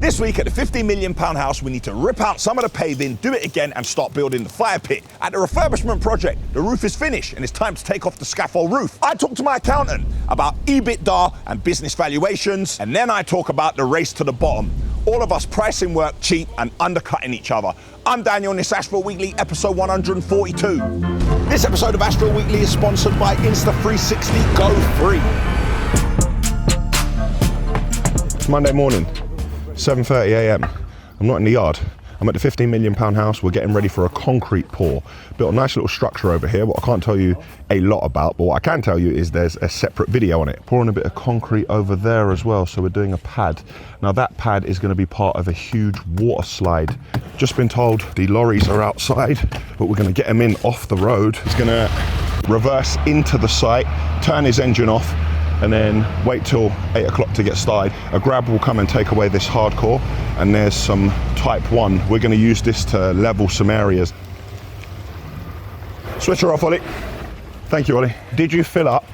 This week at the £15 million house, we need to rip out some of the paving, do it again, and start building the fire pit. At the refurbishment project, the roof is finished and it's time to take off the scaffold roof. I talk to my accountant about EBITDAR and business valuations, and then I talk about the race to the bottom. All of us pricing work cheap and undercutting each other. I'm Daniel and this Ashville Weekly, episode 142. This episode of Ashville Weekly is sponsored by Insta360 Go3. It's Monday morning, 7:30 a.m. I'm not in the yard. I'm at the £15 million house. We're getting ready for a concrete pour. Built a nice little structure over here, what I can't tell you a lot about, but what I can tell you is there's a separate video on it. Pouring a bit of concrete over there as well, so we're doing a pad. Now that pad is going to be part of a huge water slide. Just been told the lorries are outside, but we're going to get them in off the road. He's going to reverse into the site, turn his engine off, and then wait till 8 o'clock to get started. A grab will come and take away this hardcore, and there's some type 1. We're going to use this to level some areas. Switch her off, Ollie. Thank you, Ollie. Did you fill up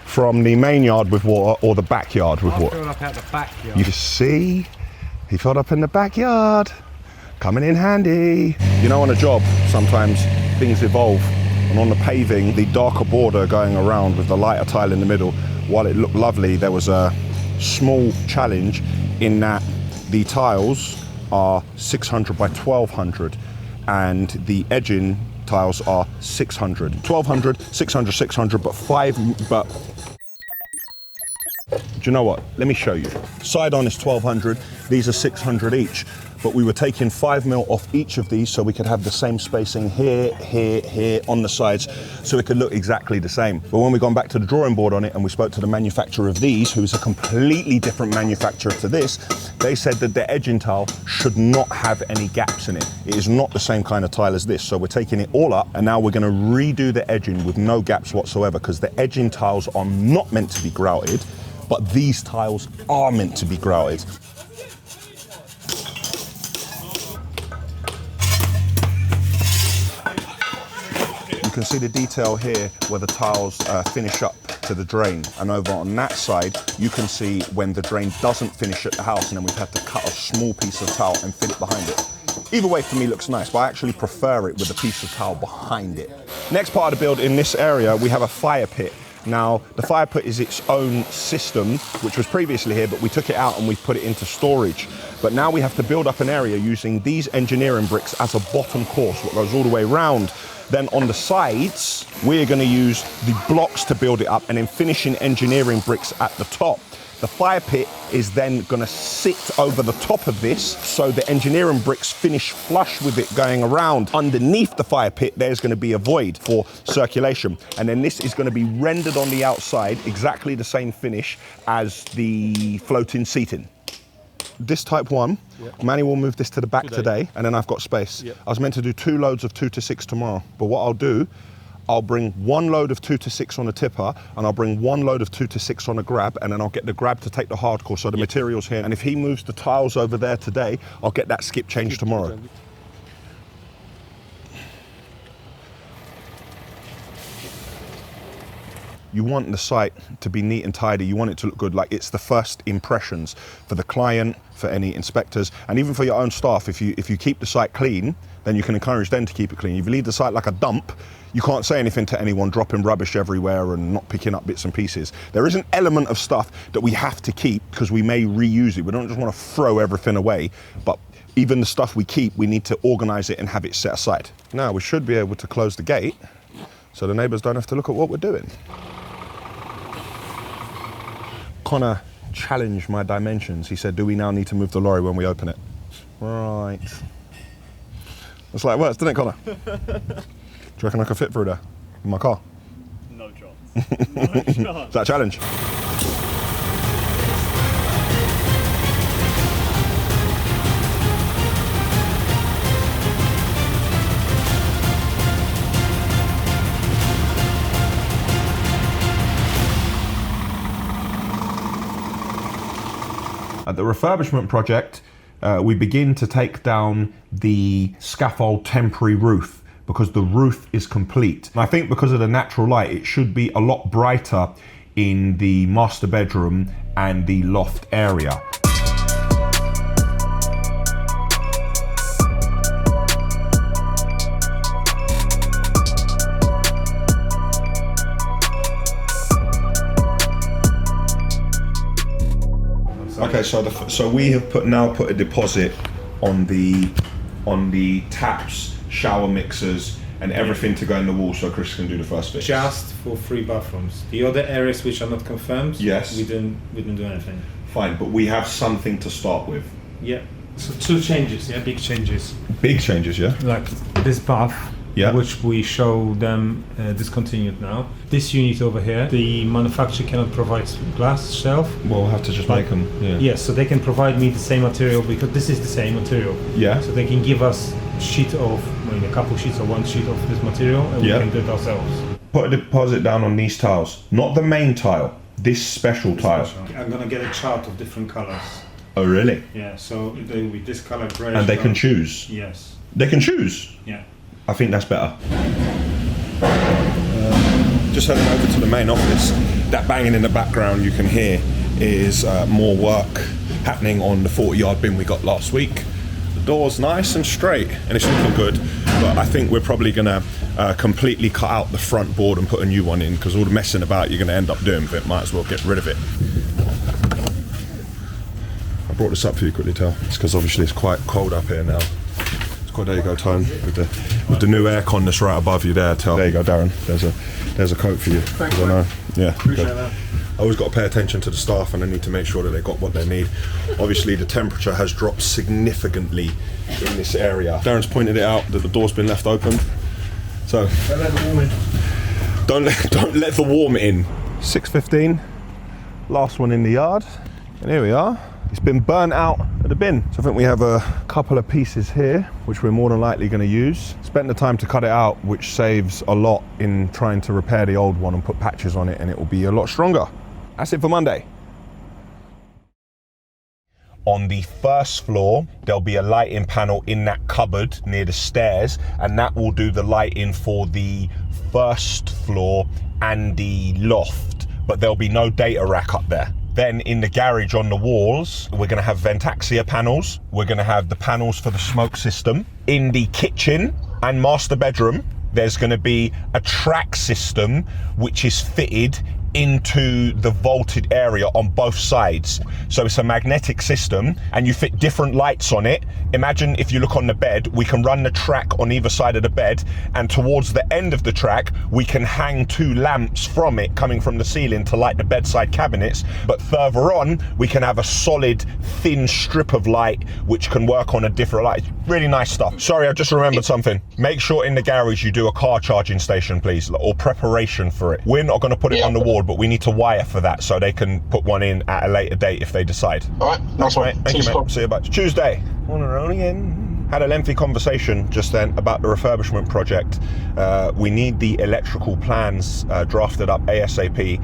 from the main yard with water or the backyard with water? I filled up out the backyard. You see? He filled up in the backyard. Coming in handy. You know, on a job, sometimes things evolve. And on the paving, the darker border going around with the lighter tile in the middle, while it looked lovely, there was a small challenge in that the tiles are 600 by 1200 and the edging tiles are 600. 1200, 600, 600, but do you know what? Let me show you. Side on is 1200, these are 600 each. But we were taking 5 mil off each of these so we could have the same spacing here, here, here on the sides, so it could look exactly the same. But when we gone back to the drawing board on it and we spoke to the manufacturer of these, who's a completely different manufacturer to this, they said that the edging tile should not have any gaps in it. It is not the same kind of tile as this. So we're taking it all up and now we're gonna redo the edging with no gaps whatsoever, because the edging tiles are not meant to be grouted, but these tiles are meant to be grouted. You can see the detail here where the tiles finish up to the drain, and over on that side you can see when the drain doesn't finish at the house, and then we've had to cut a small piece of tile and fit it behind it. Either way for me looks nice, but I actually prefer it with a piece of tile behind it. Next part of the build, in this area we have a fire pit. Now, the fire pit is its own system, which was previously here, but we took it out and we put it into storage. But now we have to build up an area using these engineering bricks as a bottom course, what goes all the way around. Then on the sides, we're gonna use the blocks to build it up and then finishing engineering bricks at the top. The fire pit is then gonna sit over the top of this, so the engineering bricks finish flush with it going around. Underneath the fire pit, there's gonna be a void for circulation. And then this is gonna be rendered on the outside, exactly the same finish as the floating seating. This type 1, yep. Manny will move this to the back today, and then I've got space. Yep. I was meant to do 2 loads of 2 to 6 tomorrow, but what I'll do, I'll bring 1 load of 2 to 6 on a tipper, and I'll bring 1 load of 2 to 6 on a grab, and then I'll get the grab to take the hardcore, so the material's here. And if he moves the tiles over there today, I'll get that skip changed tomorrow. You want the site to be neat and tidy. You want it to look good, like it's the first impressions for the client, for any inspectors, and even for your own staff. If you keep the site clean, then you can encourage them to keep it clean. If you leave the site like a dump, you can't say anything to anyone dropping rubbish everywhere and not picking up bits and pieces. There is an element of stuff that we have to keep because we may reuse it. We don't just want to throw everything away, but even the stuff we keep, we need to organize it and have it set aside. Now we should be able to close the gate so the neighbors don't have to look at what we're doing. Connor challenged my dimensions. He said, do we now need to move the lorry when we open it? Right. That's like it works, doesn't it, Connor? Do you reckon I can fit through there in my car? No chance. No chance. Is that a challenge? At the refurbishment project, we begin to take down the scaffold temporary roof because the roof is complete. And I think because of the natural light, it should be a lot brighter in the master bedroom and the loft area. so we have now put a deposit on the taps, shower mixers, and everything to go in the wall, so Chris can do the first fix. Just for 3 bathrooms. The other areas which are not confirmed, yes, we didn't do anything. Fine, but we have something to start with. Yeah. So 2 changes, yeah, big changes. Big changes, yeah. Like this bath, yeah, which we show them discontinued now. This unit over here, the manufacturer cannot provide glass shelf. Well, we'll have to just make them. Yeah. Yes, so they can provide me the same material because this is the same material. Yeah. So they can give us a couple sheets or 1 sheet of this material, and we can do it ourselves. Put a deposit down on these tiles, not the main tile. This special tile. I'm gonna get a chart of different colors. Oh, really? Yeah. So they will be this color, grey. And they can choose. Yes. They can choose. Yeah. I think that's better. Just heading over to the main office. That banging in the background you can hear is more work happening on the 40-yard bin we got last week. The door's nice and straight and it's looking good, but I think we're probably gonna completely cut out the front board and put a new one in, because all the messing about you're gonna end up doing with it, might as well get rid of it. I brought this up for you quickly, Tal. It's because obviously it's quite cold up here now. There you go, Tone, with the new aircon that's right above you there, Tal. There you go, Darren. There's a coat for you. Thanks, I know. Yeah, appreciate that. I always got to pay attention to the staff, and I need to make sure that they got what they need. Obviously, the temperature has dropped significantly in this area. Darren's pointed it out that the door's been left open, so Don't let the warm in. Don't let the warm in. 6:15, last one in the yard, and here we are. It's been burnt out at the bin. So I think we have a couple of pieces here, which we're more than likely going to use. Spent the time to cut it out, which saves a lot in trying to repair the old one and put patches on it, and it will be a lot stronger. That's it for Monday. On the first floor, there'll be a lighting panel in that cupboard near the stairs, and that will do the lighting for the first floor and the loft, but there'll be no data rack up there. Then in the garage on the walls, we're gonna have Ventaxia panels. We're gonna have the panels for the smoke system. In the kitchen and master bedroom, there's gonna be a track system which is fitted into the vaulted area on both sides. So it's a magnetic system and you fit different lights on it. Imagine if you look on the bed, we can run the track on either side of the bed, and towards the end of the track, we can hang 2 lamps from it coming from the ceiling to light the bedside cabinets. But further on, we can have a solid thin strip of light which can work on a different light. Really nice stuff. Sorry, I just remembered something. Make sure in the garage you do a car charging station, please, or preparation for it. We're not gonna put it on the wall, but we need to wire for that so they can put one in at a later date if they decide. All right, nice one. Thank you, mate. See you back Tuesday. On and on again. Had a lengthy conversation just then about the refurbishment project. We need the electrical plans drafted up ASAP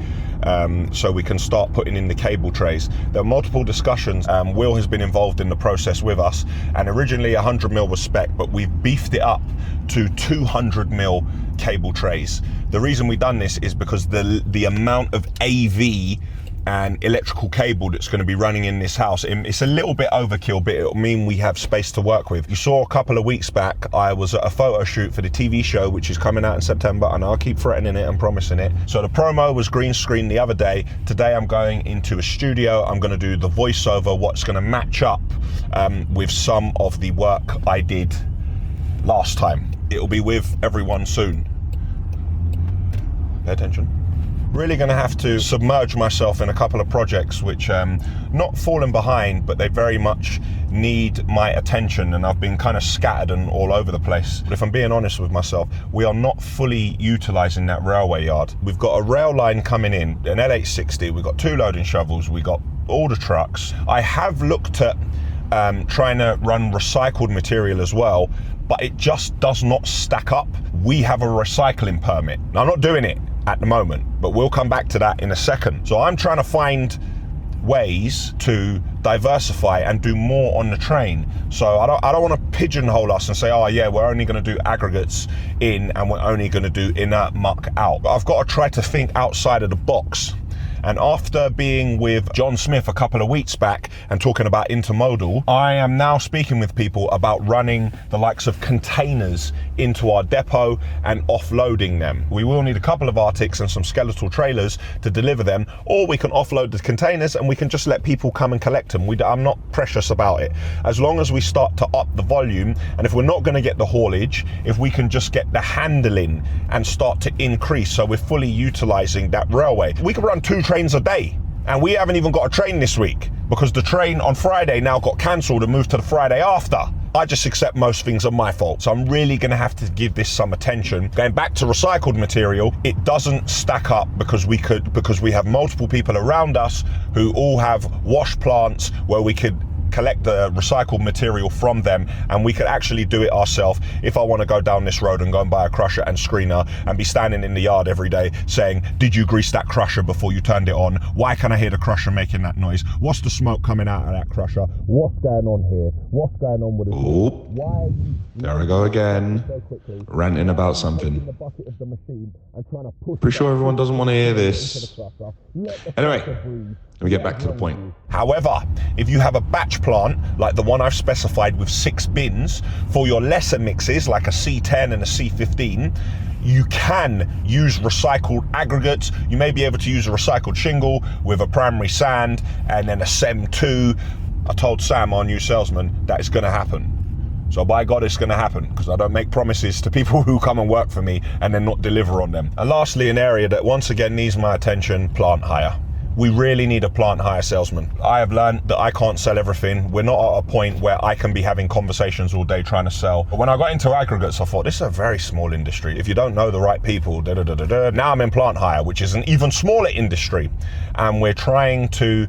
so we can start putting in the cable trays. There are multiple discussions. Will has been involved in the process with us, and originally 100mm was spec, but we've beefed it up to 200mm cable trays. The reason we've done this is because the amount of AV and electrical cable that's going to be running in this house, it's a little bit overkill, but it'll mean we have space to work with. You saw a couple of weeks back, I was at a photo shoot for the TV show, which is coming out in September, and I'll keep threatening it and promising it. So the promo was green screen the other day. Today I'm going into a studio. I'm going to do the voiceover, what's going to match up with some of the work I did last time. It'll be with everyone soon. Pay attention. Really going to have to submerge myself in a couple of projects which not falling behind, but they very much need my attention, and I've been kind of scattered and all over the place. But if I'm being honest with myself, we are not fully utilising that railway yard. We've got a rail line coming in, an L860, we've got 2 loading shovels, we've got all the trucks. I have looked at trying to run recycled material as well, but it just does not stack up. We have a recycling permit. Now, I'm not doing it at the moment, but we'll come back to that in a second. So I'm trying to find ways to diversify and do more on the train. So I don't want to pigeonhole us and say, oh yeah, we're only going to do aggregates in and we're only going to do inert muck out. But I've got to try to think outside of the box. And after being with John Smith a couple of weeks back and talking about intermodal, I am now speaking with people about running the likes of containers into our depot and offloading them. We will need a couple of Arctics and some skeletal trailers to deliver them, or we can offload the containers and we can just let people come and collect them. I'm not precious about it. As long as we start to up the volume, and if we're not going to get the haulage, if we can just get the handling and start to increase, so we're fully utilizing that railway. We can run 2 trains a day, and we haven't even got a train this week because the train on Friday now got cancelled and moved to the Friday after. I just accept most things are my fault. So I'm really going to have to give this some attention. Going back to recycled material, it doesn't stack up because we have multiple people around us who all have wash plants where we could collect the recycled material from them, and we could actually do it ourselves. If I want to go down this road and go and buy a crusher and screener and be standing in the yard every day saying, did you grease that crusher before you turned it on? Why can I hear the crusher making that noise? What's the smoke coming out of that crusher? What's going on here? What's going on with it? Why? There I go again, ranting about something. Pretty sure everyone doesn't want to hear this. Anyway, let me get back to the point. However, if you have a batch plant like the one I've specified with 6 bins for your lesser mixes like a C10 and a C15, you can use recycled aggregates. You may be able to use a recycled shingle with a primary sand and then a SEM2. I told Sam, our new salesman, that it's going to happen. So by God, it's going to happen, because I don't make promises to people who come and work for me and then not deliver on them. And lastly, an area that once again needs my attention, plant hire. We really need a plant hire salesman. I have learned that I can't sell everything. We're not at a point where I can be having conversations all day trying to sell. But when I got into aggregates, I thought, this is a very small industry. If you don't know the right people, Now I'm in plant hire, which is an even smaller industry. And we're trying to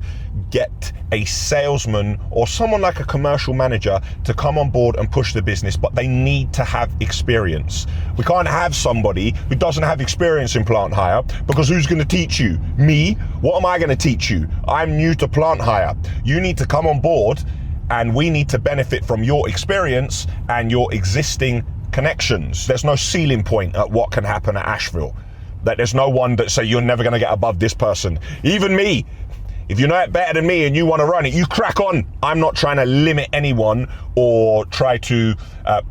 get a salesman or someone like a commercial manager to come on board and push the business, but they need to have experience. We can't have somebody who doesn't have experience in plant hire, because who's going to teach you? Me? What am I going to teach you? I'm new to plant hire. You need to come on board, and we need to benefit from your experience and your existing connections. There's no ceiling point at what can happen at Ashville. That there's no one that say you're never going to get above this person. Even me. If you know it better than me and you want to run it, you crack on. I'm not trying to limit anyone or try to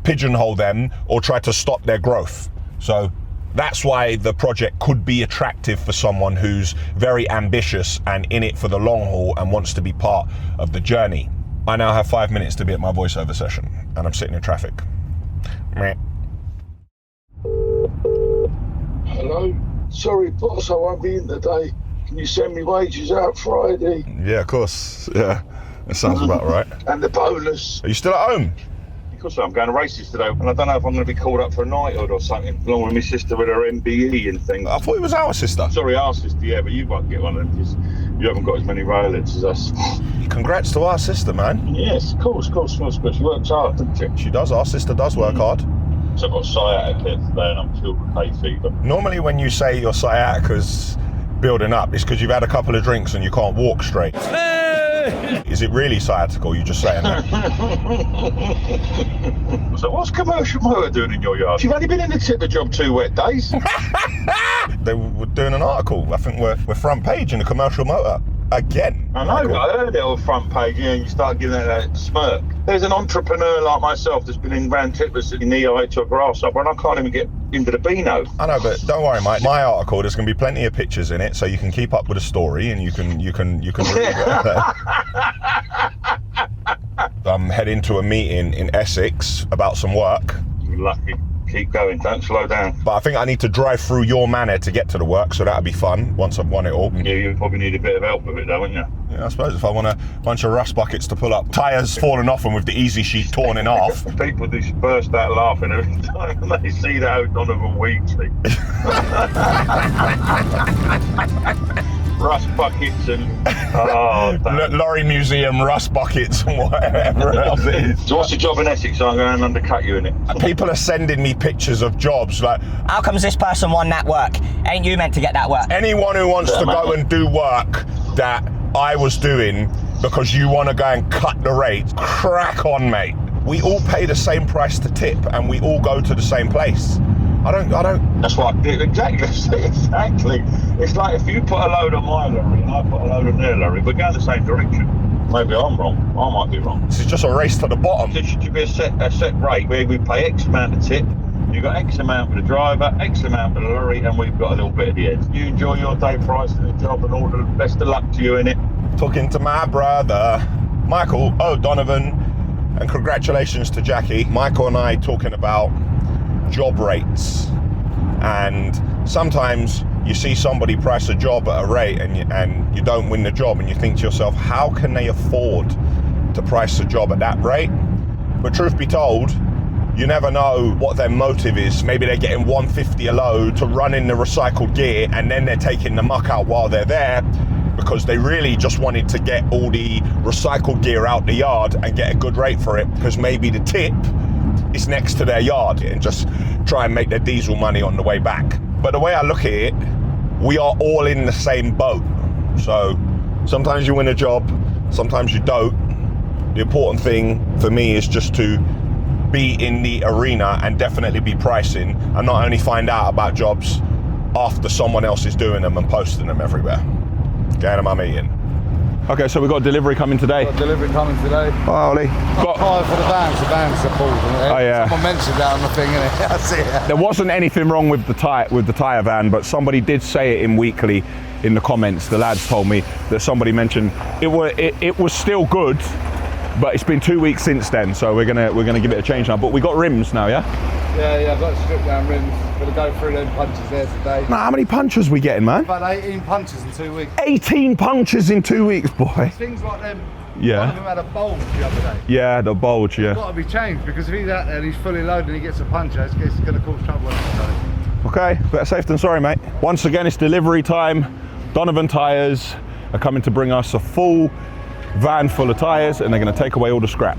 pigeonhole them or try to stop their growth. So that's why the project could be attractive for someone who's very ambitious and in it for the long haul and wants to be part of the journey. I now have 5 minutes to be at my voiceover session, and I'm sitting in traffic. Meh. Hello? Sorry, boss, I won't be in today. Can you send me wages out Friday? Yeah, of course. Yeah, that sounds about right. And the bonus. Are you still at home? Of course I'm going to races today, and I don't know if I'm going to be called up for a knighthood or something, along with my sister with her MBE and things. I thought it was our sister. Sorry, our sister, yeah, but you won't get one of them because you haven't got as many railheads as us. Congrats to our sister, man. Yes, of course, but she works hard, doesn't she? She does. Our sister does work hard. So I've got sciatica today and I'm filled with hay fever. Normally when you say your sciatica's building up, it's because you've had a couple of drinks and you can't walk straight. Hey! Is it really sciatica, or are you just saying that? So what's Commercial Motor doing in your yard? You've only been in the tipper job 2 wet days. They were doing an article. I think we're front page in the Commercial Motor. Again. I know, I heard it on front page, and you start giving that smirk. There's an entrepreneur like myself that's been in round tippers sitting knee high to a grasshopper, and I can't even get into the Beano. I know, but don't worry, mate. My article, there's going to be plenty of pictures in it, so you can keep up with the story, and you can read it. I'm heading to a meeting in Essex about some work. You're lucky. Keep going, don't slow down. But I think I need to drive through your manor to get to the work, so that'll be fun once I've won it all. Yeah, you probably need a bit of help with it though, wouldn't you? Yeah, I suppose if I want a bunch of rust buckets to pull up, tyres falling off and with the easy sheet torn in half. People just burst out laughing every time they see that out Donovan Weekly. Rust buckets and lorry museum, rust buckets and whatever else it is. So what's the job in Essex? I'm going to undercut you in it. People are sending me pictures of jobs like, how comes this person won that work? Ain't you meant to get that work? Anyone who wants to go and do work that I was doing because you want to go and cut the rates, crack on, mate. We all pay the same price to tip and we all go to the same place. I don't. That's what exactly. Exactly. It's like if you put a load on my lorry and I put a load on their lorry, we're going the same direction. Maybe I'm wrong. I might be wrong. This is just a race to the bottom. There should be a set rate where we pay X amount of tip. You've got X amount for the driver, X amount for the lorry, and we've got a little bit at the end. You enjoy your day pricing the job, and all the best of luck to you in it. Talking to my brother, Michael O'Donovan, and congratulations to Jackie. Michael and I talking about job rates, and sometimes you see somebody price a job at a rate and you don't win the job, and you think to yourself, how can they afford to price a job at that rate? But truth be told, you never know what their motive is. Maybe they're getting 150 a load to run in the recycled gear, and then they're taking the muck out while they're there because they really just wanted to get all the recycled gear out the yard and get a good rate for it, because maybe the tip is next to their yard, and just try and make their diesel money on the way back. But the way I look at it, we are all in the same boat. So sometimes you win a job, sometimes you don't. The important thing for me is just to be in the arena and definitely be pricing, and not only find out about jobs after someone else is doing them and posting them everywhere. Getting them, I'm eating. Okay, so we've got a delivery coming today. Got a delivery coming today. Oh, Ollie. Got tyre for the vans are pulled. Oh, yeah. Someone mentioned that on the thing, innit? I see it. There wasn't anything wrong with the tyre van, but somebody did say it in Weekly in the comments. The lads told me that somebody mentioned it was still good, but it's been 2 weeks since then, so we're gonna give it a change now. But we got rims now, yeah? Yeah, I've got to strip down rims. Gonna go through them punches there today. Now, how many punches we getting, man? About 18 punches in 2 weeks. 18 punches in 2 weeks, boy. Things like them. Yeah. One of them had a bulge the other day. Yeah, the bulge, yeah. It's got to be changed, because if he's out there and he's fully loaded and he gets a puncher, it's going to cause trouble. Okay, better safe than sorry, mate. Once again, it's delivery time. Donovan Tyres are coming to bring us a full van full of tyres, and they're going to take away all the scrap.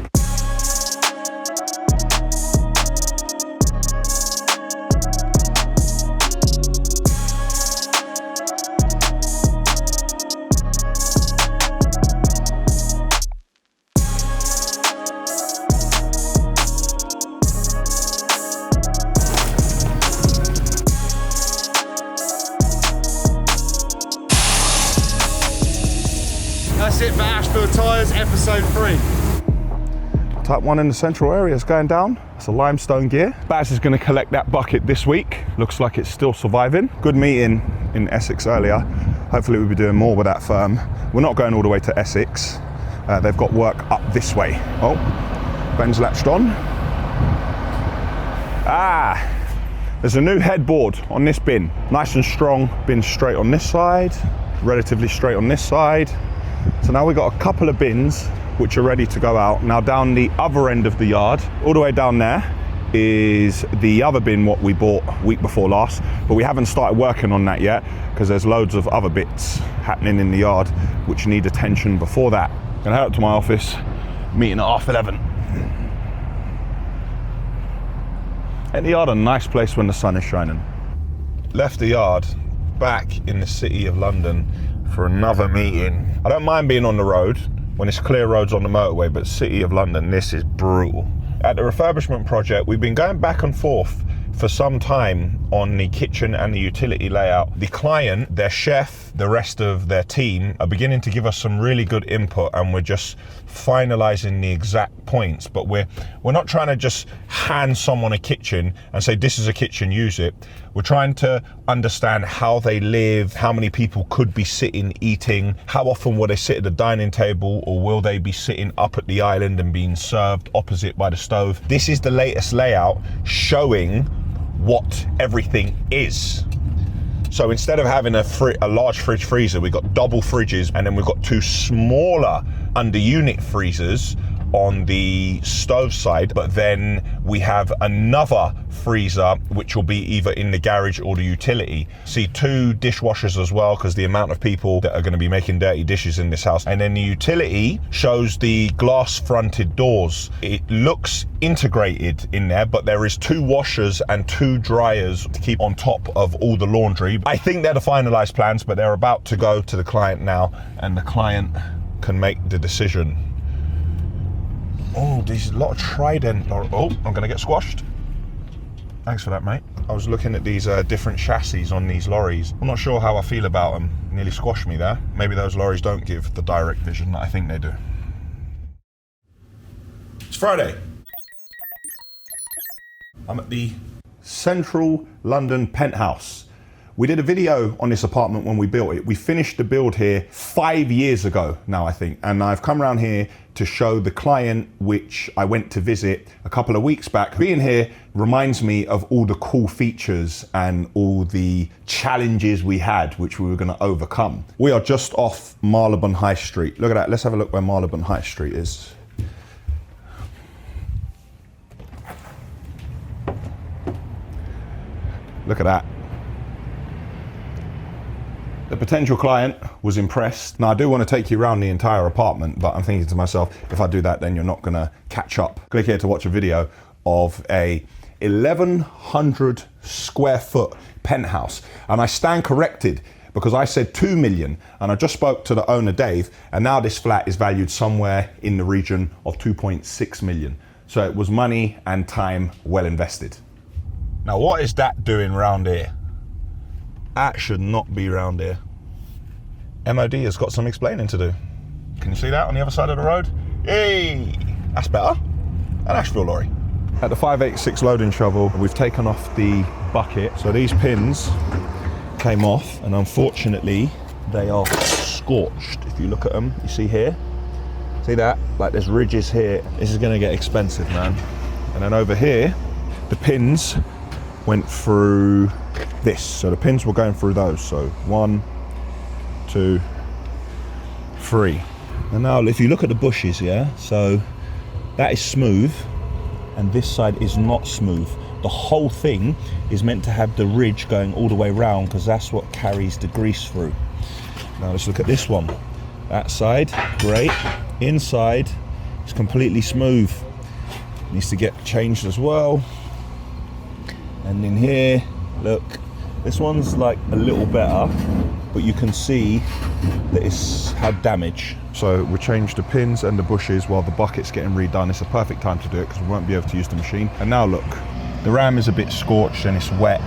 That's it for Ashville Tyres, episode 3. Type 1 in the central area is going down. It's a limestone gear. Baz is going to collect that bucket this week. Looks like it's still surviving. Good meeting in Essex earlier. Hopefully we'll be doing more with that firm. We're not going all the way to Essex. They've got work up this way. Oh, Ben's latched on. There's a new headboard on this bin. Nice and strong. Bin straight on this side, relatively straight on this side. So now we've got a couple of bins which are ready to go out. Now down the other end of the yard, all the way down there, is the other bin what we bought week before last, but we haven't started working on that yet because there's loads of other bits happening in the yard which need attention before that. I'm gonna head up to my office, meeting at 11:30. At the yard, a nice place when the sun is shining. Left the yard, back in the city of London for another meeting. I don't mind being on the road when it's clear roads on the motorway, but City of London, this is brutal. At the refurbishment project, we've been going back and forth for some time on the kitchen and the utility layout. The client, their chef, the rest of their team are beginning to give us some really good input, and we're just finalizing the exact points. But we're not trying to just hand someone a kitchen and say, this is a kitchen, use it. We're trying to understand how they live, how many people could be sitting eating, how often will they sit at the dining table, or will they be sitting up at the island and being served opposite by the stove. This is the latest layout showing what everything is. So instead of having a large fridge freezer, we've got double fridges, and then we've got two smaller under unit freezers on the stove side, but then we have another freezer which will be either in the garage or the utility. See, two dishwashers as well, because the amount of people that are going to be making dirty dishes in this house. And then the utility shows the glass fronted doors. It looks integrated in there, but there is two washers and two dryers to keep on top of all the laundry. I think they're the finalized plans, but they're about to go to the client now, and the client can make the decision. Oh, there's a lot of Trident. Oh, I'm gonna get squashed. Thanks for that, mate. I was looking at these different chassis on these lorries. I'm not sure how I feel about them. Nearly squashed me there. Maybe those lorries don't give the direct vision that I think they do. It's Friday. I'm at the Central London penthouse. We did a video on this apartment when we built it. We finished the build here 5 years ago now, I think. And I've come around here to show the client, which I went to visit a couple of weeks back. Being here reminds me of all the cool features and all the challenges we had, which we were gonna overcome. We are just off Marylebone High Street. Look at that, let's have a look where Marylebone High Street is. Look at that. The potential client was impressed. Now I do want to take you around the entire apartment, but I'm thinking to myself, if I do that, then you're not gonna catch up. Click here to watch a video of a 1,100 square foot penthouse. And I stand corrected because I said 2 million and I just spoke to the owner, Dave, and now this flat is valued somewhere in the region of 2.6 million. So it was money and time well invested. Now what is that doing round here? That should not be round here. MOD has got some explaining to do. Can you see that on the other side of the road? Hey, that's better. An Ashville lorry. At the 586 loading shovel, we've taken off the bucket. So these pins came off and unfortunately they are scorched. If you look at them, you see here, see that? Like there's ridges here. This is gonna get expensive, man. And then over here, the pins went through this. So the pins were going through those. So 1, 2, 3. And now if you look at the bushes, yeah, so that is smooth and this side is not smooth. The whole thing is meant to have the ridge going all the way around because that's what carries the grease through. Now let's look at this one. That side, great. Inside, it's completely smooth. Needs to get changed as well. And in here, look, this one's like a little better, but you can see that it's had damage. So we changed the pins and the bushes while the bucket's getting redone. It's a perfect time to do it because we won't be able to use the machine. And now look, the ram is a bit scorched and it's wet.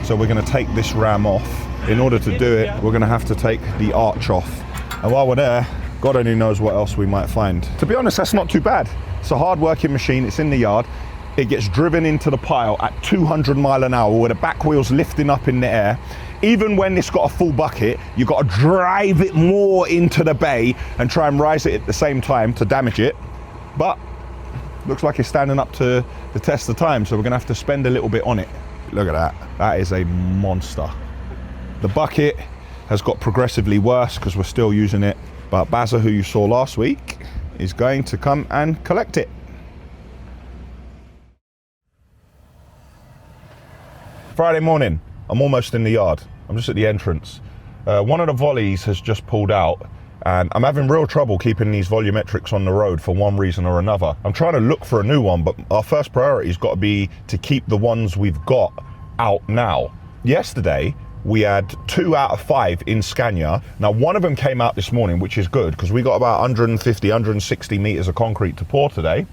So we're gonna take this ram off. In order to do it, we're gonna have to take the arch off. And while we're there, God only knows what else we might find. To be honest, that's not too bad. It's a hard working machine, it's in the yard. It gets driven into the pile at 200 mile an hour with the back wheels lifting up in the air. Even when it's got a full bucket, you've got to drive it more into the bay and try and rise it at the same time to damage it. But looks like it's standing up to the test of time, so we're gonna have to spend a little bit on it. Look at that, that is a monster. The bucket has got progressively worse because we're still using it, but Bazza, who you saw last week, is going to come and collect it. Friday morning, I'm almost in the yard. I'm just at the entrance. One of the volleys has just pulled out and I'm having real trouble keeping these volumetrics on the road for one reason or another. I'm trying to look for a new one, but our first priority has got to be to keep the ones we've got out now. Yesterday, we had 2 out of 5 in Scania. Now, one of them came out this morning, which is good because we got about 150, 160 meters of concrete to pour today.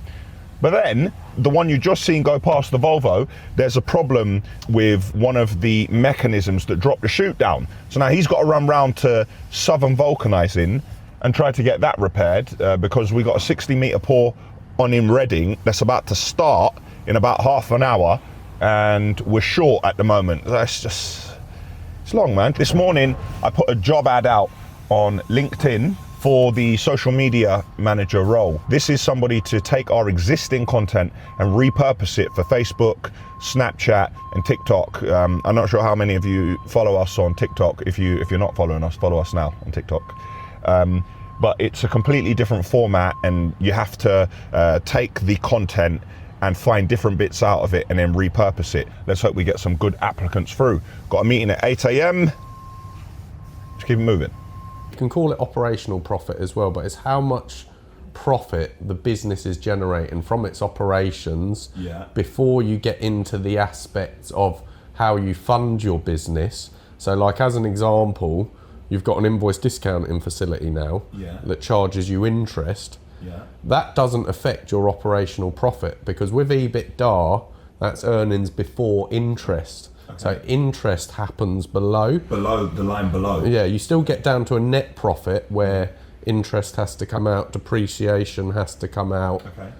But then, the one you just seen go past the Volvo, there's a problem with one of the mechanisms that drop the chute down. So now he's got to run round to Southern Vulcanising and try to get that repaired because we got a 60 metre pour on in Reading that's about to start in about half an hour and we're short at the moment. That's just, it's long, man. This morning, I put a job ad out on LinkedIn for the social media manager role. This is somebody to take our existing content and repurpose it for Facebook, Snapchat, and TikTok. I'm not sure how many of you follow us on TikTok. If you're not following us, follow us now on TikTok. But it's a completely different format and you have to take the content and find different bits out of it and then repurpose it. Let's hope we get some good applicants through. Got a meeting at 8 a.m. Just keep it moving. You can call it operational profit as well, but it's how much profit the business is generating from its operations before you get into the aspects of how you fund your business. So like as an example, you've got an invoice discounting facility now that charges you interest. That doesn't affect your operational profit because with EBITDAR, That's earnings before interest. Okay. So interest happens below. Below, the line below. Yeah, you still get down to a net profit where interest has to come out, depreciation has to come out. Okay.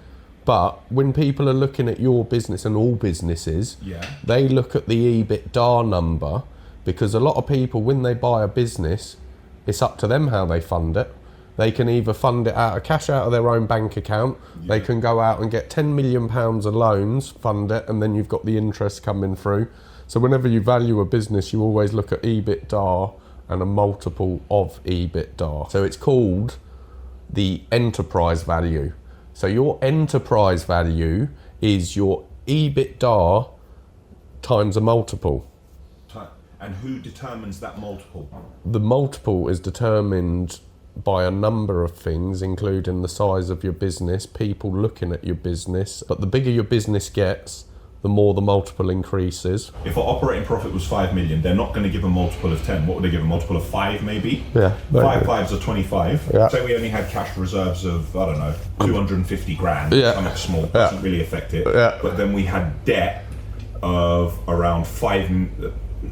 But when people are looking at your business, and all businesses, they look at the EBITDAR number, because a lot of people, when they buy a business, it's up to them how they fund it. They can either fund it out of cash out of their own bank account, they can go out and get £10 million of loans, fund it, and then you've got the interest coming through. So whenever you value a business, you always look at EBITDAR and a multiple of EBITDAR. So it's called the enterprise value. So your enterprise value is your EBITDAR times a multiple. And who determines that multiple? The multiple is determined by a number of things, including the size of your business, people looking at your business. But the bigger your business gets, the more the multiple increases. If our operating profit was 5 million, they're not going to give a multiple of 10. What would they give? A multiple of 5 maybe? Yeah. 5 fives are 25. Yeah. Say we only had cash reserves of, I don't know, 250 grand. Yeah. Something small, doesn't really affect it. Yeah. But then we had debt of around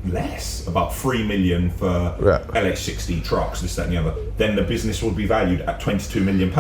less, about 3 million for LH60 trucks, this, that and the other. Then the business would be valued at £22 million.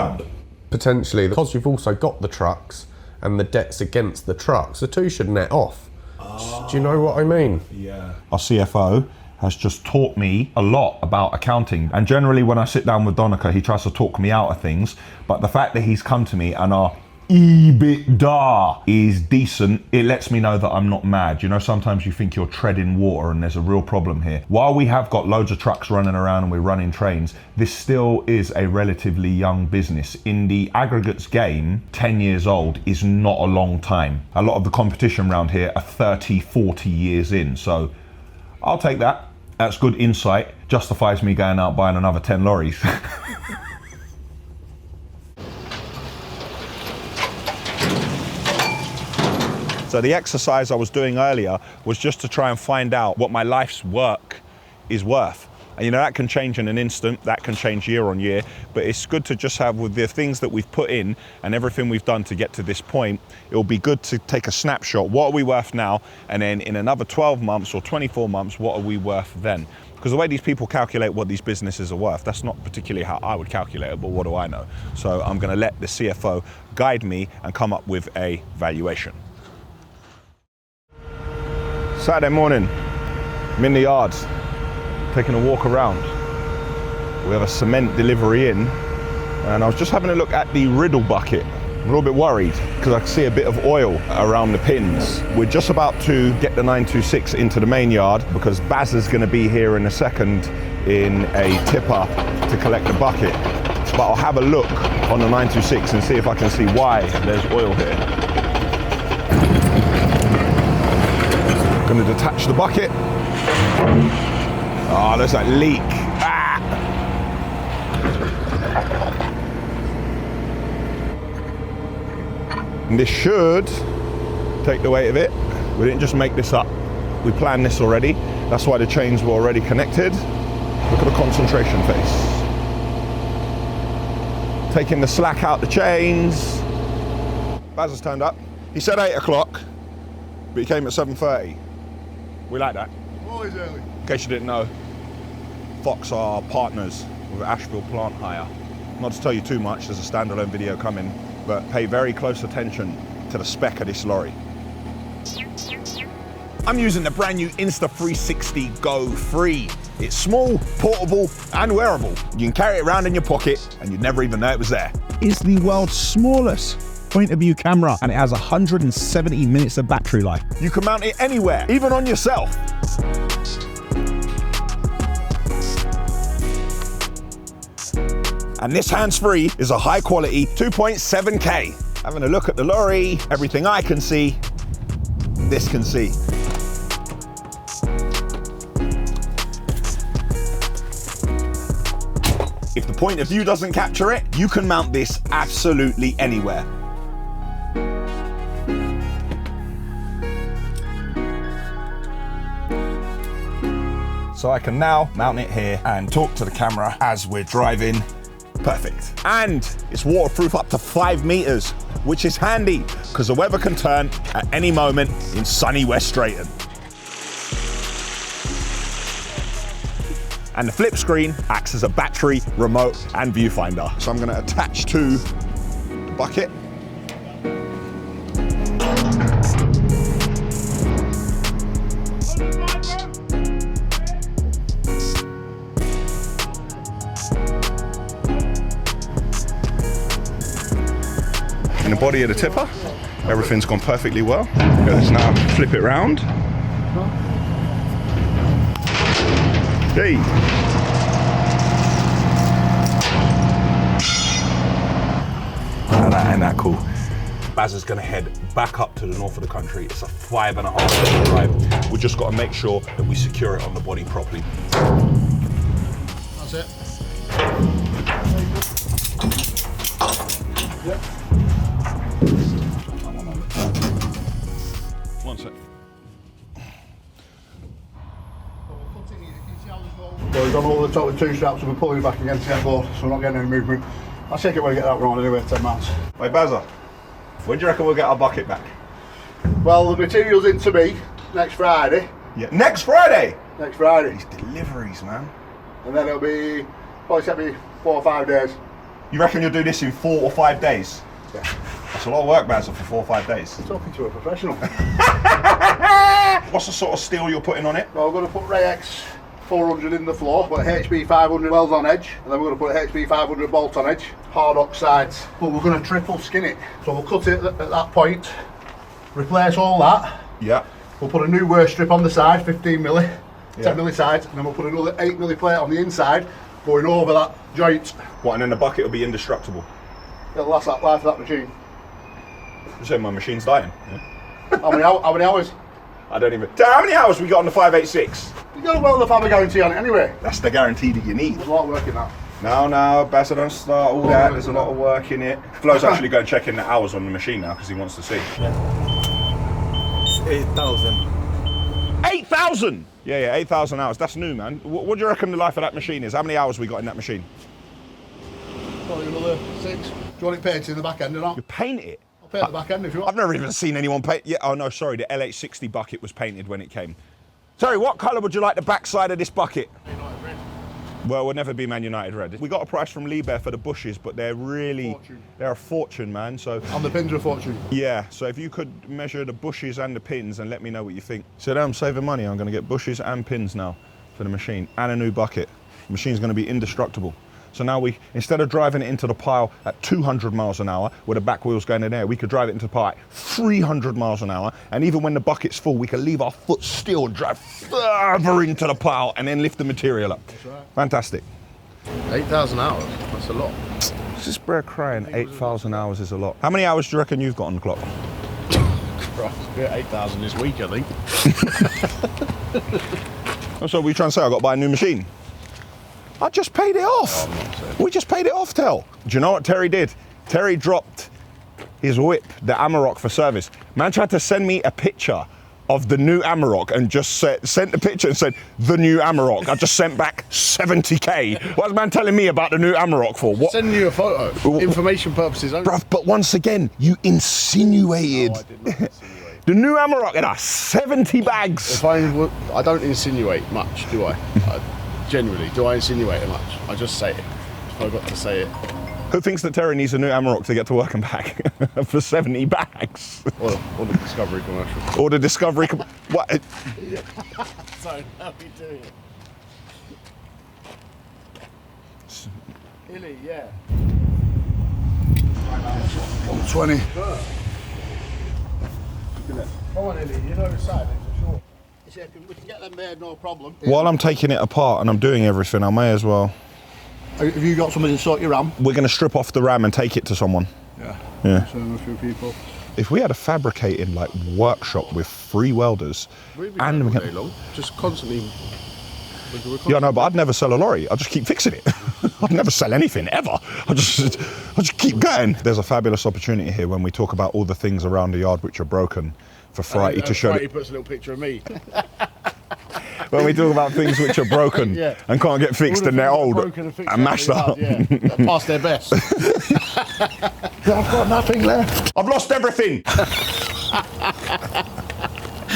Potentially, because you've also got the trucks and the debts against the trucks, the two should net off. Do you know what I mean? Yeah. Our CFO has just taught me a lot about accounting. And generally when I sit down with Donica, he tries to talk me out of things. But the fact that he's come to me and our EBITDAR is decent, it lets me know that I'm not mad. You know, sometimes you think you're treading water and there's a real problem here. While we have got loads of trucks running around and we're running trains, this still is a relatively young business. In the aggregates game, 10 years old is not a long time. A lot of the competition around here are 30, 40 years in. So I'll take that. That's good insight. Justifies me going out buying another 10 lorries. So the exercise I was doing earlier was just to try and find out what my life's work is worth. And you know, that can change in an instant, that can change year on year, but it's good to just have, with the things that we've put in and everything we've done to get to this point, it'll be good to take a snapshot. What are we worth now? And then in another 12 months or 24 months, what are we worth then? Because the way these people calculate what these businesses are worth, that's not particularly how I would calculate it, but what do I know? So I'm gonna let the CFO guide me and come up with a valuation. Saturday morning, I'm in the yards, taking a walk around. We have a cement delivery in, and I was just having a look at the riddle bucket. I'm a little bit worried because I can see a bit of oil around the pins. We're just about to get the 926 into the main yard because Baz is going to be here in a second in a tipper to collect the bucket. But I'll have a look on the 926 and see if I can see why there's oil here. Going to detach the bucket. Oh, there's that leak. Ah! And this should take the weight of it. We didn't just make this up. We planned this already. That's why the chains were already connected. Look at the concentration face. Taking the slack out the chains. Baz has turned up. He said 8 o'clock, but he came at 7:30. We like that. Always early. In case you didn't know, Fox are partners with Ashville Plant Hire. Not to tell you too much, there's a standalone video coming, but pay very close attention to the spec of this lorry. I'm using the brand new Insta360 Go3. It's small, portable, and wearable. You can carry it around in your pocket, and you'd never even know it was there. It's the world's smallest point of view camera, and it has 170 minutes of battery life. You can mount it anywhere, even on yourself. And this hands-free is a high quality 2.7K. Having a look at the lorry, everything I can see, this can see. If the point of view doesn't capture it, you can mount this absolutely anywhere. So I can now mount it here and talk to the camera as we're driving Perfect. And it's waterproof up to 5 meters, which is handy because the weather can turn at any moment in sunny West Drayton. And the flip screen acts as a battery, remote, and viewfinder. So I'm gonna attach to the bucket. In the body of the tipper, everything's gone perfectly well. Let's now flip it round. Hey. Ain't that cool? Baz is gonna head back up to the north of the country. It's a 5.5 minute drive. We've just gotta make sure that we secure it on the body properly. That's it. Yep. One sec. Well, we've done all the top with 2 straps and we're pulling it back against the board, so we're not getting any movement. I'll check it when we get that wrong anyway, 10 miles. Wait, Bazza, when do you reckon we'll get our bucket back? Well, the material's in to me next Friday. Yeah, next Friday? Next Friday. These deliveries, man. And then it'll be, probably take me 4 or 5 days. You reckon you'll do this in 4 or 5 days? Yeah. That's a lot of work, Bazza, for 4 or 5 days. I'm talking to a professional. What's the sort of steel you're putting on it? Well, we're going to put Ray X 400 in the floor, put HB 500 welds on edge, and then we're going to put HB 500 bolt on edge, hard oxides. But we're going to triple skin it. So we'll cut it at that point, replace all that. Yeah. We'll put a new wear strip on the side, 15 milli, 10 Yeah. milli sides, and then we'll put another 8 milli plate on the inside, going over that joint. What, and then the bucket will be indestructible? It'll last that life of that machine. You say my machine's dying? Yeah. How many hours? I don't even... How many hours we got on the 586? You got a well the family guarantee on it anyway. That's the guarantee that you need. There's a lot of work in that. No, Bass, don't start all that. There's a lot of work in it. Flo's actually going to check in the hours on the machine now because he wants to see. 8,000. 8,000? Yeah, 8,000 hours. That's new, man. What do you reckon the life of that machine is? How many hours we got in that machine? Probably another 6. Do you want it painted in the back end or not? You paint it? I'll paint the back end if you want. I've never even seen anyone paint... Yeah, oh no, sorry, the LH60 bucket was painted when it came. Sorry, what colour would you like the backside of this bucket? Red. Well, it will never be Man United red. We got a price from Liebherr for the bushes, but they're really... They're a fortune, man, so... And the pins are a fortune. Yeah, so if you could measure the bushes and the pins and let me know what you think. So now I'm saving money. I'm going to get bushes and pins now for the machine and a new bucket. The machine's going to be indestructible. So now we, instead of driving it into the pile at 200 miles an hour with the back wheels going in there, we could drive it into the pile at 300 miles an hour. And even when the bucket's full, we can leave our foot still and drive further into the pile and then lift the material up. That's right. Fantastic. 8,000 hours, that's a lot. This is Brer crying, 8,000 hours is a lot. How many hours do you reckon you've got on the clock? Christ, 8,000 this week, I think. So what are you trying to say? I got to buy a new machine? I just paid it off. We just paid it off, Tel. Do you know what Terry did? Terry dropped his whip, the Amarok, for service. Man tried to send me a picture of the new Amarok and just sent the picture and said, the new Amarok. I just sent back 70k. What's man telling me about the new Amarok for? What? Sending you a photo, information purposes only. Bruv, but once again, you insinuated. No, I did not insinuate. The new Amarok had 70 bags. If I don't insinuate much, do I? Generally, do I insinuate much? I just say it. If I got to say it. Who thinks that Terry needs a new Amarok to get to work and back for 70 bags? Or the Discovery commercial. Or the Discovery... What? Sorry, how we doing it? Illy, yeah. 20. Come on, Illy, you know the side, for sure. We can get them made, no problem. While I'm taking it apart and I'm doing everything, I may as well... Have you got somebody to sort your RAM? We're going to strip off the RAM and take it to someone. Yeah. So a few people. If we had a fabricating like workshop with 3 welders and... all day long, just constantly... Yeah, no, but I'd never sell a lorry. I'd just keep fixing it. I'd never sell anything, ever. I just keep going. There's a fabulous opportunity here when we talk about all the things around the yard which are broken for Frighty to show... Frighty puts a little picture of me. when we talk about things which are broken Yeah. and can't get fixed and they're old and mashed up. Yeah, past their best. I've got nothing left. I've lost everything.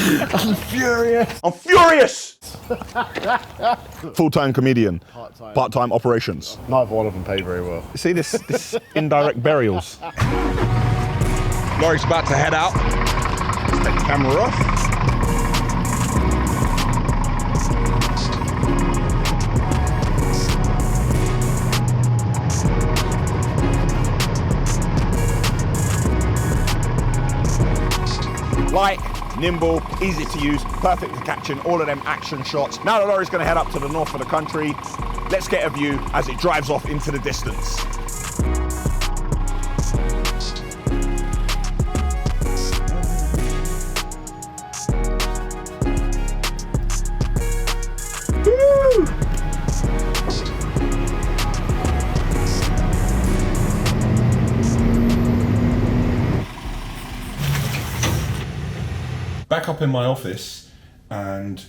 I'm furious. I'm furious. Full-time comedian, part-time operations. Neither one of them pay very well. See this indirect burials. Laurie's about to head out. Let's take the camera off. Light, nimble, easy to use, perfect for catching all of them action shots. Now the lorry's going to head up to the north of the country. Let's get a view as it drives off into the distance. Woo! Back up in my office and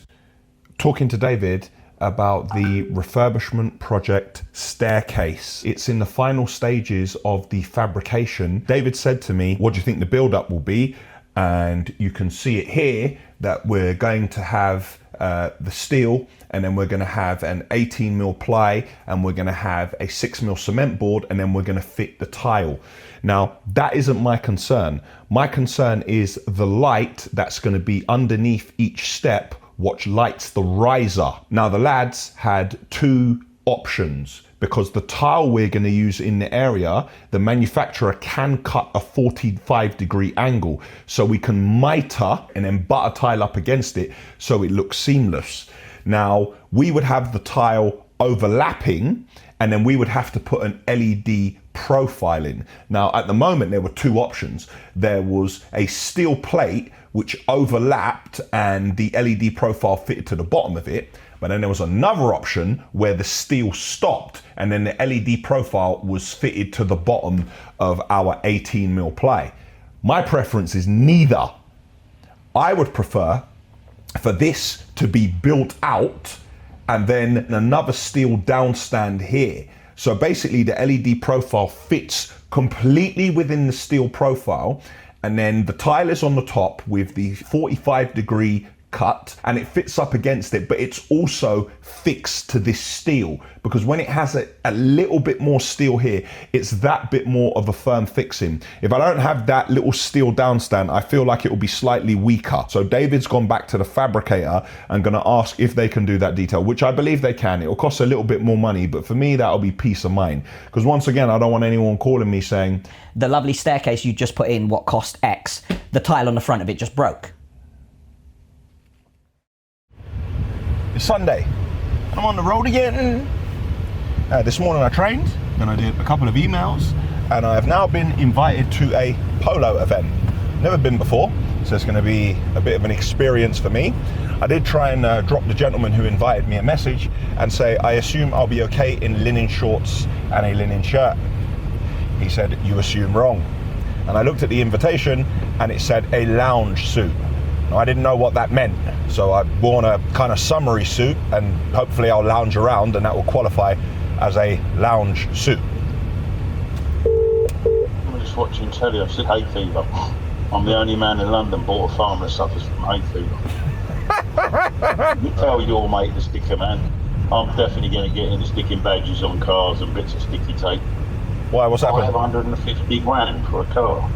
talking to David about the refurbishment project staircase. It's in the final stages of the fabrication. David said to me, what do you think the build-up will be? And you can see it here that we're going to have the steel, and then we're going to have an 18mm ply, and we're going to have a 6mm cement board, and then we're going to fit the tile. Now, that isn't my concern. My concern is the light that's going to be underneath each step, which lights the riser. Now, the lads had two options, because the tile we're going to use in the area, the manufacturer can cut a 45-degree angle, so we can mitre and then butt a tile up against it so it looks seamless. Now, we would have the tile overlapping, and then we would have to put an LED profile in. Now, at the moment, there were two options. There was a steel plate which overlapped and the LED profile fitted to the bottom of it. But then there was another option where the steel stopped and then the LED profile was fitted to the bottom of our 18mm ply. My preference is neither. I would prefer for this to be built out and then another steel downstand here. So basically the LED profile fits completely within the steel profile, and then the tile is on the top with the 45-degree cut and it fits up against it, but it's also fixed to this steel, because when it has a little bit more steel here, it's that bit more of a firm fixing. If I don't have that little steel downstand, I feel like it will be slightly weaker. So David's gone back to the fabricator and gonna ask if they can do that detail, which I believe they can. It will cost a little bit more money, but for me, that'll be peace of mind. Because once again, I don't want anyone calling me saying, the lovely staircase you just put in, what cost X? The tile on the front of it just broke. it's Sunday. I'm on the road again. This morning I trained, then I did a couple of emails, and I have now been invited to a polo event. Never been before, so it's going to be a bit of an experience for me. I did try and drop the gentleman who invited me a message and say, I assume I'll be okay in linen shorts and a linen shirt. He said, you assume wrong. And I looked at the invitation and it said a lounge suit. Now, I didn't know what that meant, so I've worn a kind of summery suit and hopefully I'll lounge around and that will qualify as a lounge suit. I'm just watching telly, I've seen hay fever. I'm the only man in London bought a farm that suffers from hay fever. You tell your mate the sticker man, I'm definitely going to get into sticking badges on cars and bits of sticky tape. Why, what's happening? 550 grand for a car.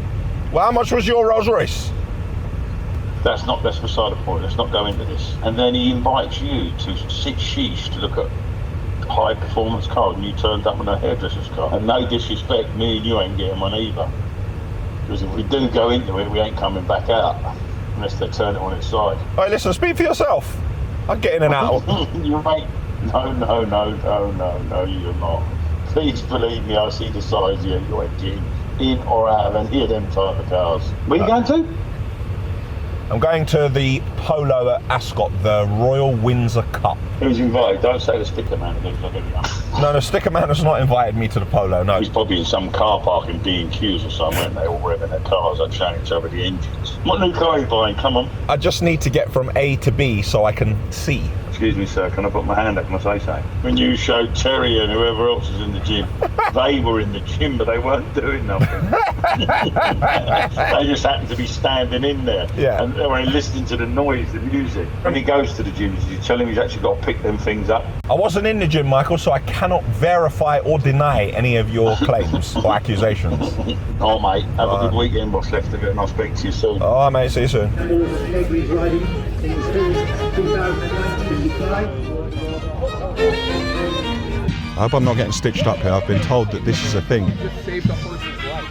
Well, how much was your Rolls Royce? That's beside the point, let's not go into this. And then he invites you to sit sheesh to look at high performance cars, and you turned up on a hairdresser's car. And no disrespect, me and you ain't getting one either. Because if we do go into it, we ain't coming back out unless they turn it on its side. All right, listen, speak for yourself. I'm getting an out. You ain't. No, you're not. Please believe me, I see the size of you. You ain't getting in or out of any of them type of cars. Where you going to? I'm going to the polo at Ascot, the Royal Windsor Cup. Who's invited? Don't say the sticker man again, because I'll get you. No, the sticker man has not invited me to the polo, no. He's probably in some car park in B&Q's or somewhere, and they all revving their cars up, showing each other the engines. What new car are you buying? Come on. I just need to get from A to B so I can see. Excuse me, sir, can I put my hand up? Can I say so? When you showed Terry and whoever else was in the gym, they were in the gym, but they weren't doing nothing. They just happened to be standing in there. Yeah. And they were listening to the noise, the music. When he goes to the gym, did you tell him he's actually got to pick them things up? I wasn't in the gym, Michael, so I cannot verify or deny any of your claims or accusations. Oh, mate, have a good weekend, boss left of it, and I'll speak to you soon. All right, mate, see you soon. I hope I'm not getting stitched up here. I've been told that this is a thing.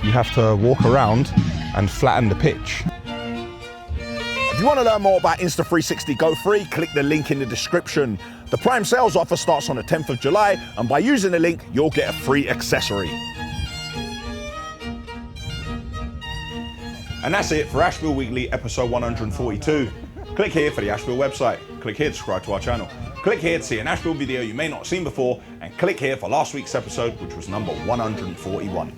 You have to walk around and flatten the pitch. If you want to learn more about Insta360 Go3, click the link in the description. The Prime sales offer starts on the 10th of July, and by using the link, you'll get a free accessory. And that's it for Ashville Weekly, episode 142. Click here for the Ashville website. Click here to subscribe to our channel. Click here to see an Ashville video you may not have seen before, and click here for last week's episode, which was number 141.